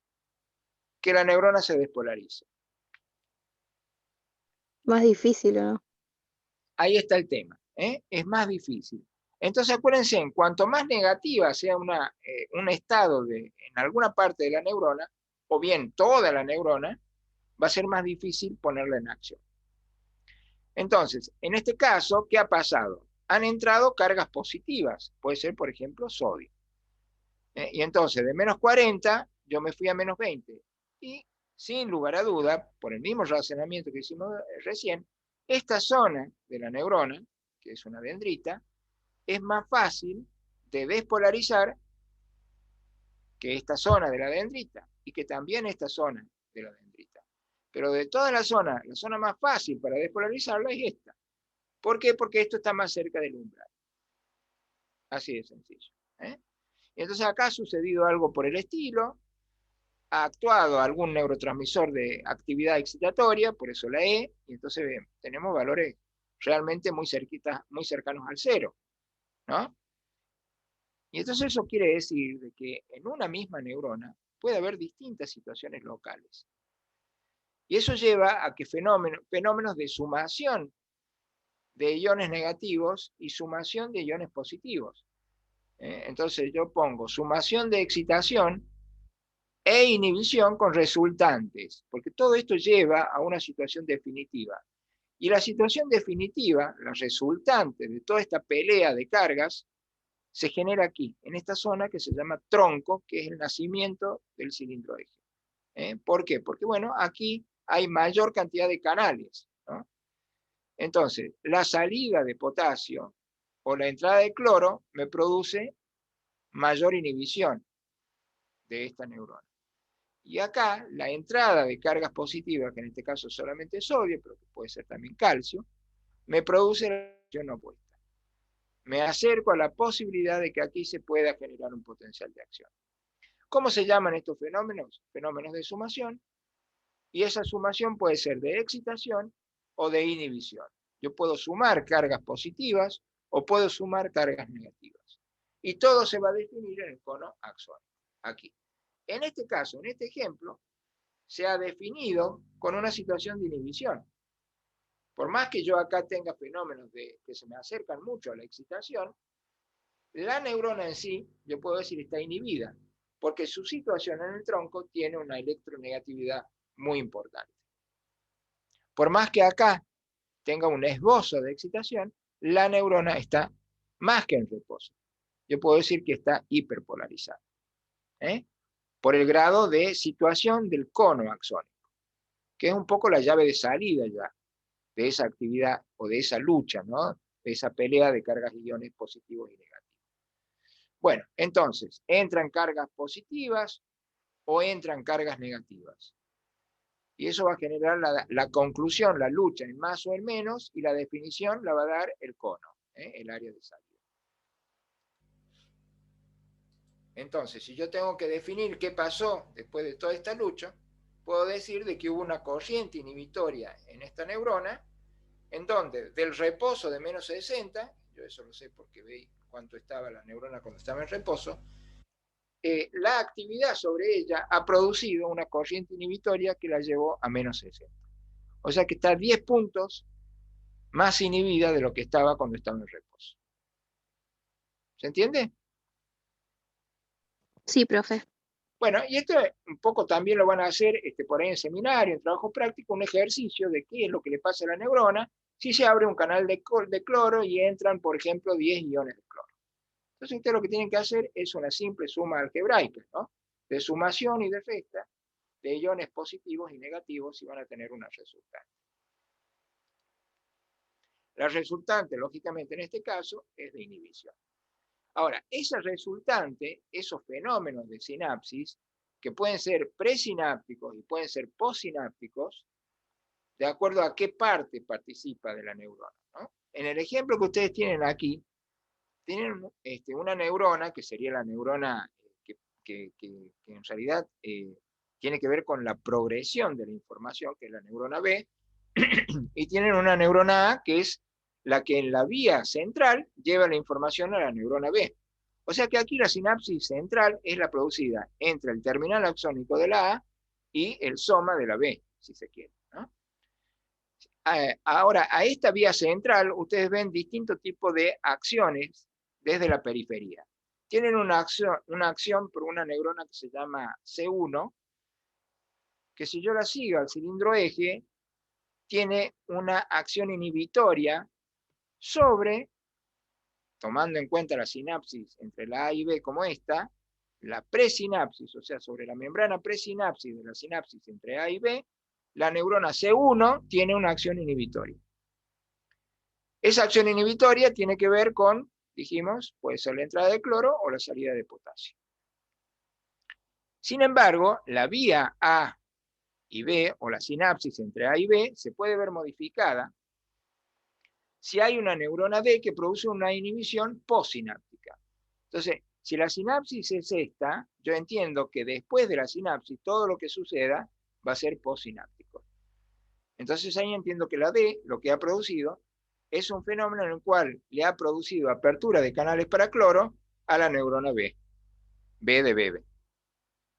S1: que la neurona se despolarice?
S2: Más difícil, ¿o no?
S1: Ahí está el tema, ¿eh? Es más difícil. Entonces acuérdense, en cuanto más negativa sea un estado en alguna parte de la neurona, o bien toda la neurona, va a ser más difícil ponerla en acción. Entonces, en este caso, ¿qué ha pasado? Han entrado cargas positivas, puede ser, por ejemplo, sodio. Y entonces, de menos 40, yo me fui a menos 20. Y, sin lugar a duda, por el mismo razonamiento que hicimos recién, esta zona de la neurona, que es una dendrita, es más fácil de despolarizar que esta zona de la dendrita, y que también esta zona de la dendrita. Pero de toda la zona más fácil para despolarizarla es esta. ¿Por qué? Porque esto está más cerca del umbral. Así de sencillo. Y entonces acá ha sucedido algo por el estilo, ha actuado algún neurotransmisor de actividad excitatoria, por eso la E, y entonces tenemos valores realmente muy cercanos al cero, ¿no? Y entonces eso quiere decir de que en una misma neurona puede haber distintas situaciones locales. Y eso lleva a que fenómenos de sumación de iones negativos y sumación de iones positivos. Entonces yo pongo sumación de excitación e inhibición con resultantes, porque todo esto lleva a una situación definitiva. Y la situación definitiva, la resultante de toda esta pelea de cargas, se genera aquí, en esta zona que se llama tronco, que es el nacimiento del cilindro eje. ¿Por qué? Porque, bueno, aquí hay mayor cantidad de canales, ¿no? Entonces, la salida de potasio o la entrada de cloro me produce mayor inhibición de esta neurona. Y acá, la entrada de cargas positivas, que en este caso solamente es sodio, pero que puede ser también calcio, me produce la reacción opuesta. Me acerco a la posibilidad de que aquí se pueda generar un potencial de acción. ¿Cómo se llaman estos fenómenos? Fenómenos de sumación, y esa sumación puede ser de excitación o de inhibición. Yo puedo sumar cargas positivas o puedo sumar cargas negativas. Y todo se va a definir en el cono axónico, aquí. En este caso, en este ejemplo, se ha definido con una situación de inhibición. Por más que yo acá tenga fenómenos que se me acercan mucho a la excitación, la neurona en sí, yo puedo decir, está inhibida, porque su situación en el tronco tiene una electronegatividad muy importante. Por más que acá tenga un esbozo de excitación, la neurona está más que en reposo. Yo puedo decir que está hiperpolarizada, por el grado de situación del cono axónico, que es un poco la llave de salida ya de esa actividad o de esa lucha, ¿no? De esa pelea de cargas y iones positivos y negativos. Bueno, entonces, ¿entran cargas positivas o entran cargas negativas? Y eso va a generar la conclusión, la lucha en más o en menos, y la definición la va a dar el cono, el área de salida. Entonces, si yo tengo que definir qué pasó después de toda esta lucha, puedo decir de que hubo una corriente inhibitoria en esta neurona, en donde del reposo de menos 60, yo eso lo sé porque veí cuánto estaba la neurona cuando estaba en reposo, la actividad sobre ella ha producido una corriente inhibitoria que la llevó a menos 60. O sea que está 10 puntos más inhibida de lo que estaba cuando estaba en reposo. ¿Se entiende?
S2: Sí, profe.
S1: Bueno, y esto un poco también lo van a hacer por ahí en seminario, en trabajo práctico, un ejercicio de qué es lo que le pasa a la neurona si se abre un canal de cloro y entran, por ejemplo, 10 iones de cloro. Entonces ustedes lo que tienen que hacer es una simple suma algebraica, ¿no? De sumación y de resta de iones positivos y negativos y van a tener una resultante. La resultante, lógicamente, en este caso, es de inhibición. Ahora, esa resultante, esos fenómenos de sinapsis, que pueden ser presinápticos y pueden ser postsinápticos, de acuerdo a qué parte participa de la neurona, ¿no? En el ejemplo que ustedes tienen aquí, tienen una neurona, que sería la neurona que en realidad tiene que ver con la progresión de la información, que es la neurona B, y tienen una neurona A, que es la que en la vía central lleva la información a la neurona B. O sea que aquí la sinapsis central es la producida entre el terminal axónico de la A y el soma de la B, si se quiere, ¿no? Ahora, a esta vía central, ustedes ven distintos tipos de acciones desde la periferia. Tienen una acción por una neurona que se llama C1, que si yo la sigo al cilindro eje, tiene una acción inhibitoria sobre, tomando en cuenta la sinapsis entre la A y B como esta, la presinapsis, o sea, sobre la membrana presinapsis de la sinapsis entre A y B, la neurona C1 tiene una acción inhibitoria. Esa acción inhibitoria tiene que ver con, dijimos, puede ser la entrada de cloro o la salida de potasio. Sin embargo, la vía A y B, o la sinapsis entre A y B, se puede ver modificada si hay una neurona D que produce una inhibición postsináptica. Entonces, si la sinapsis es esta, yo entiendo que después de la sinapsis todo lo que suceda va a ser postsináptico. Entonces ahí entiendo que la D, lo que ha producido, es un fenómeno en el cual le ha producido apertura de canales para cloro a la neurona B, B de bebé.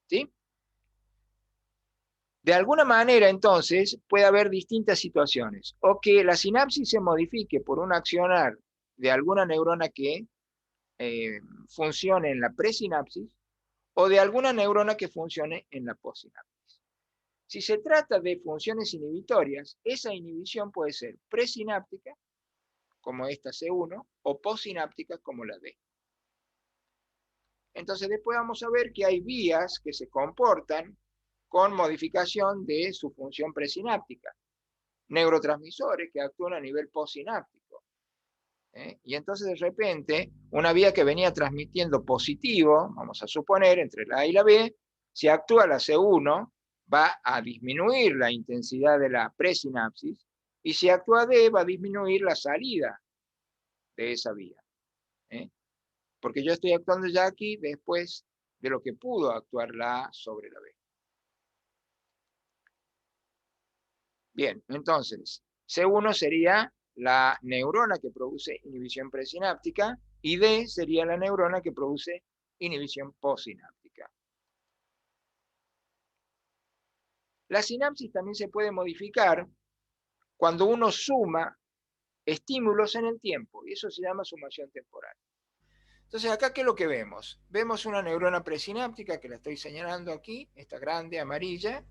S1: ¿Sí? De alguna manera, entonces, puede haber distintas situaciones. O que la sinapsis se modifique por un accionar de alguna neurona que funcione en la presinapsis, o de alguna neurona que funcione en la postsinapsis. Si se trata de funciones inhibitorias, esa inhibición puede ser presináptica, como esta C1, o postsináptica, como la D. Entonces después vamos a ver que hay vías que se comportan con modificación de su función presináptica. Neurotransmisores que actúan a nivel postsináptico. Y entonces de repente, una vía que venía transmitiendo positivo, vamos a suponer, entre la A y la B, si actúa la C1, va a disminuir la intensidad de la presinapsis, y si actúa D, va a disminuir la salida de esa vía. Porque yo estoy actuando ya aquí después de lo que pudo actuar la A sobre la B. Bien, entonces, C1 sería la neurona que produce inhibición presináptica y D sería la neurona que produce inhibición postsináptica. La sinapsis también se puede modificar cuando uno suma estímulos en el tiempo, y eso se llama sumación temporal. Entonces, acá, ¿qué es lo que vemos? Vemos una neurona presináptica, que la estoy señalando aquí, esta grande, amarilla,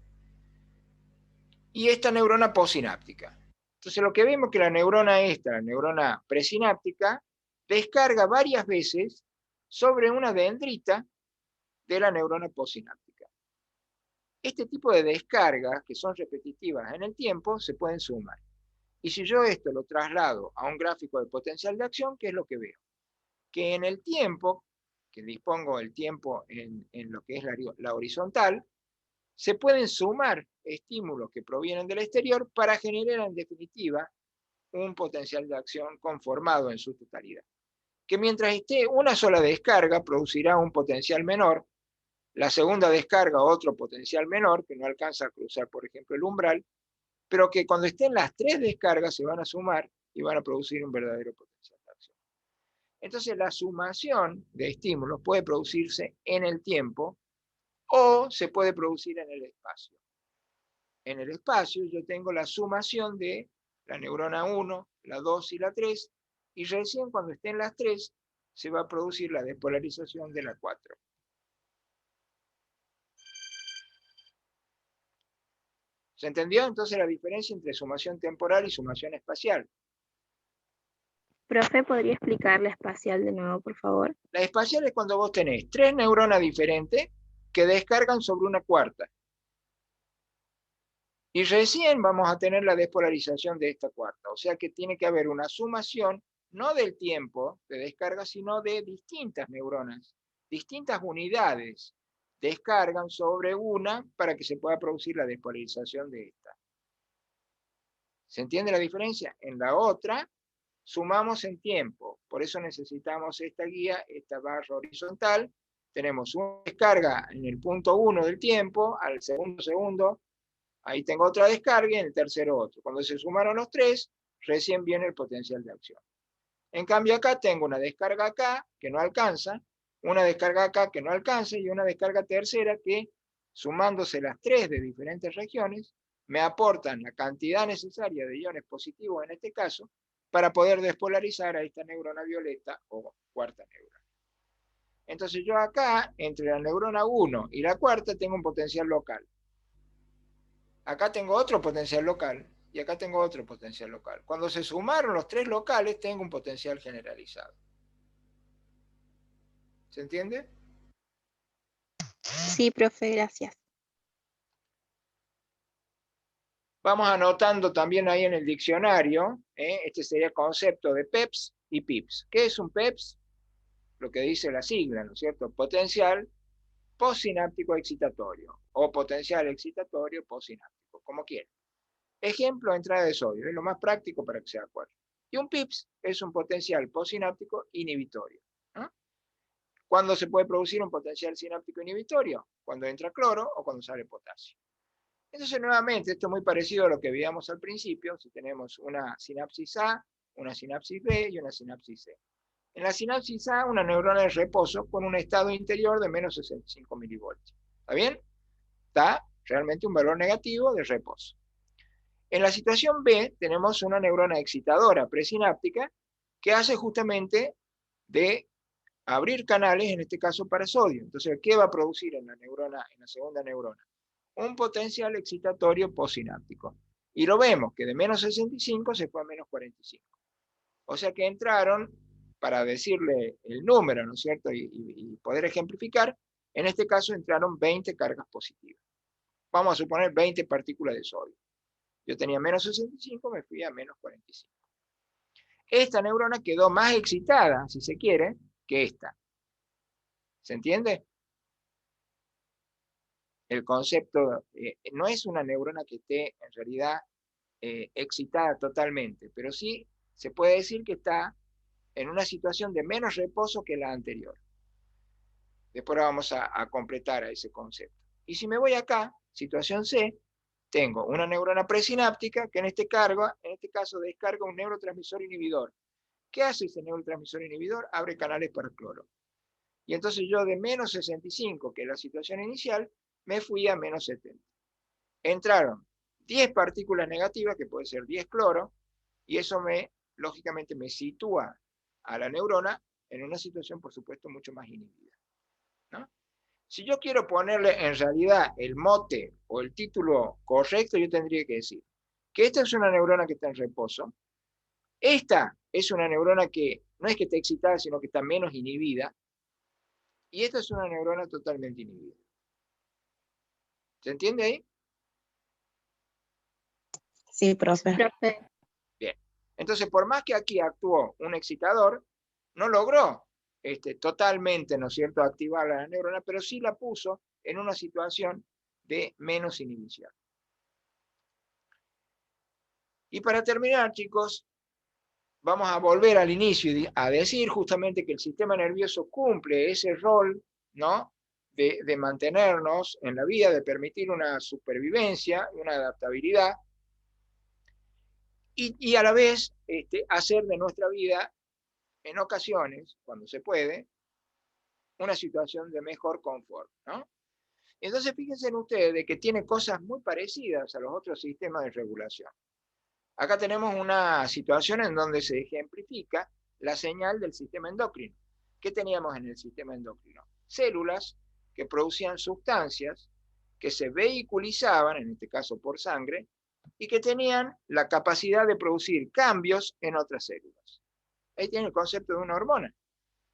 S1: y esta neurona postsináptica. Entonces, lo que vemos es que la neurona esta, la neurona presináptica, descarga varias veces sobre una dendrita de la neurona postsináptica. Este tipo de descargas, que son repetitivas en el tiempo, se pueden sumar. Y si yo esto lo traslado a un gráfico de potencial de acción, ¿qué es lo que veo? Que en el tiempo, que dispongo el tiempo en lo que es la horizontal, se pueden sumar estímulos que provienen del exterior para generar en definitiva un potencial de acción conformado en su totalidad. Que mientras esté una sola descarga producirá un potencial menor, la segunda descarga otro potencial menor que no alcanza a cruzar, por ejemplo, el umbral, pero que cuando estén las tres descargas se van a sumar y van a producir un verdadero potencial de acción. Entonces la sumación de estímulos puede producirse en el tiempo o se puede producir en el espacio. En el espacio yo tengo la sumación de la neurona 1, la 2 y la 3, y recién cuando estén las 3 se va a producir la despolarización de la 4. ¿Se entendió? Entonces la diferencia entre sumación temporal y sumación espacial.
S2: Profe, ¿podría explicar la espacial de nuevo, por favor?
S1: La espacial es cuando vos tenés 3 neuronas diferentes que descargan sobre una cuarta. Y recién vamos a tener la despolarización de esta cuarta. O sea que tiene que haber una sumación, no del tiempo de descarga, sino de distintas neuronas. Distintas unidades descargan sobre una para que se pueda producir la despolarización de esta. ¿Se entiende la diferencia? En la otra, sumamos en tiempo. Por eso necesitamos esta guía, esta barra horizontal. Tenemos una descarga en el punto 1 del tiempo, al segundo, ahí tengo otra descarga y en el tercero otro. Cuando se sumaron los 3, recién viene el potencial de acción. En cambio acá tengo una descarga acá que no alcanza, una descarga acá que no alcanza y una descarga tercera que, sumándose las 3 de diferentes regiones, me aportan la cantidad necesaria de iones positivos en este caso para poder despolarizar a esta neurona violeta o cuarta neurona. Entonces yo acá, entre la neurona 1 y la cuarta, tengo un potencial local. Acá tengo otro potencial local y acá tengo otro potencial local. Cuando se sumaron los 3 locales, tengo un potencial generalizado. ¿Se entiende?
S2: Sí, profe, gracias.
S1: Vamos anotando también ahí en el diccionario, este sería el concepto de PEPS y PIPS. ¿Qué es un PEPS? Lo que dice la sigla, ¿no es cierto? Potencial postsináptico excitatorio o potencial excitatorio postsináptico, como quieran. Ejemplo, entrada de sodio, es lo más práctico para que se acuerden. Y un PIPS es un potencial postsináptico inhibitorio. ¿No? ¿Cuándo se puede producir un potencial sináptico inhibitorio? Cuando entra cloro o cuando sale potasio. Entonces, nuevamente, esto es muy parecido a lo que veíamos al principio, si tenemos una sinapsis A, una sinapsis B y una sinapsis C. En la sinapsis A, una neurona de reposo con un estado interior de menos 65 milivoltios. ¿Está bien? Está realmente un valor negativo de reposo. En la situación B, tenemos una neurona excitadora presináptica que hace justamente de abrir canales, en este caso para sodio. Entonces, ¿qué va a producir en la segunda neurona? Un potencial excitatorio postsináptico. Y lo vemos, que de menos 65 se fue a menos 45. O sea que entraron, para decirle el número, ¿no es cierto? Y poder ejemplificar, en este caso entraron 20 cargas positivas. Vamos a suponer 20 partículas de sodio. Yo tenía menos 65, me fui a menos 45. Esta neurona quedó más excitada, si se quiere, que esta. ¿Se entiende? El concepto no es una neurona que esté en realidad excitada totalmente, pero sí se puede decir que está en una situación de menos reposo que la anterior. Después vamos a completar a ese concepto. Y si me voy acá, situación C, tengo una neurona presináptica que en este caso descarga un neurotransmisor inhibidor. ¿Qué hace ese neurotransmisor inhibidor? Abre canales para cloro. Y entonces yo de menos 65, que es la situación inicial, me fui a menos 70. Entraron 10 partículas negativas, que puede ser 10 cloro, y eso lógicamente me sitúa a la neurona en una situación, por supuesto, mucho más inhibida. ¿No? Si yo quiero ponerle en realidad el mote o el título correcto, yo tendría que decir que esta es una neurona que está en reposo, esta es una neurona que no es que esté excitada, sino que está menos inhibida, y esta es una neurona totalmente inhibida. ¿Se entiende ahí?
S4: Sí, profe.
S2: Profe,
S1: Bien. Entonces, por más que aquí actuó un excitador, no logró totalmente, ¿no es cierto?, activar la neurona, pero sí la puso en una situación de menos inhibición. Y para terminar, chicos, vamos a volver al inicio y a decir justamente que el sistema nervioso cumple ese rol, ¿no?, de mantenernos en la vida, de permitir una supervivencia, una adaptabilidad, y a la vez hacer de nuestra vida, en ocasiones, cuando se puede, una situación de mejor confort, ¿no? Entonces fíjense en ustedes de que tiene cosas muy parecidas a los otros sistemas de regulación. Acá tenemos una situación en donde se ejemplifica la señal del sistema endocrino. ¿Qué teníamos en el sistema endocrino? Células que producían sustancias que se vehiculizaban, en este caso por sangre, y que tenían la capacidad de producir cambios en otras células. Ahí tiene el concepto de una hormona,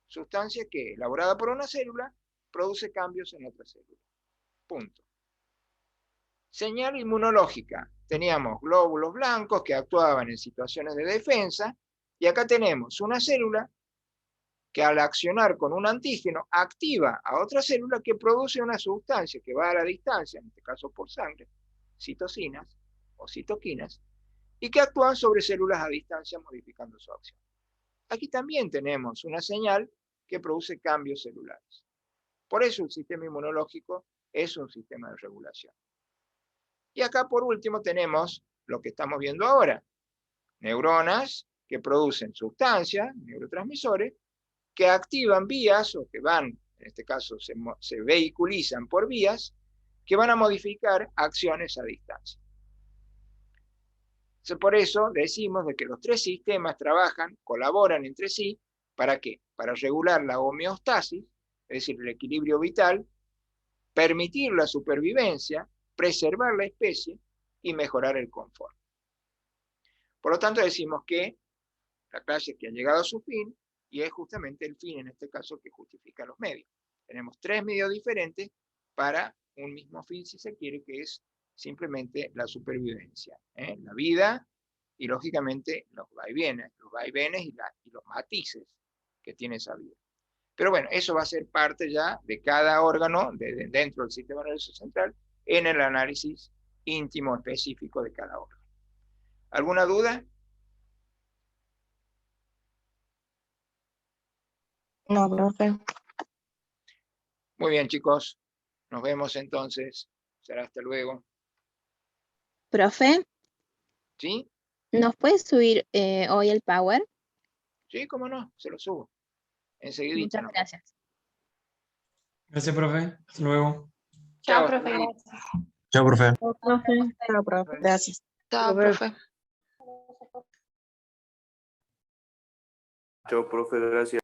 S1: sustancia que, elaborada por una célula, produce cambios en otra célula. Punto. Señal inmunológica. Teníamos glóbulos blancos que actuaban en situaciones de defensa, y acá tenemos una célula que al accionar con un antígeno activa a otra célula que produce una sustancia que va a la distancia, en este caso por sangre, citocinas o citoquinas, y que actúan sobre células a distancia modificando su acción. Aquí también tenemos una señal que produce cambios celulares. Por eso el sistema inmunológico es un sistema de regulación. Y acá por último tenemos lo que estamos viendo ahora, neuronas que producen sustancias, neurotransmisores, que activan vías o que van, en este caso se vehiculizan por vías, que van a modificar acciones a distancia. Entonces, por eso decimos de que los tres sistemas trabajan, colaboran entre sí, ¿para qué? Para regular la homeostasis, es decir, el equilibrio vital, permitir la supervivencia, preservar la especie y mejorar el confort. Por lo tanto, decimos que la clase que ha llegado a su fin, y es justamente el fin en este caso que justifica los medios. Tenemos tres medios diferentes para un mismo fin, si se quiere, que es simplemente la supervivencia, la vida y lógicamente los vaivenes y los matices que tiene esa vida. Pero bueno, eso va a ser parte ya de cada órgano dentro del sistema nervioso central en el análisis íntimo específico de cada órgano. ¿Alguna duda?
S4: No, profe.
S1: Muy bien, chicos. Nos vemos entonces. Será hasta luego.
S2: Profe,
S1: ¿Sí?
S2: ¿nos puedes subir hoy el Power?
S1: Sí, cómo no. Se lo subo. Enseguidita.
S2: Muchas
S1: ¿no?
S2: gracias.
S3: Gracias, profe. Hasta luego.
S5: Chao,
S1: Chao,
S5: profe.
S3: Chao, profe.
S4: Chao, profe. Gracias.
S5: Chao, profe.
S6: Chao, profe, gracias.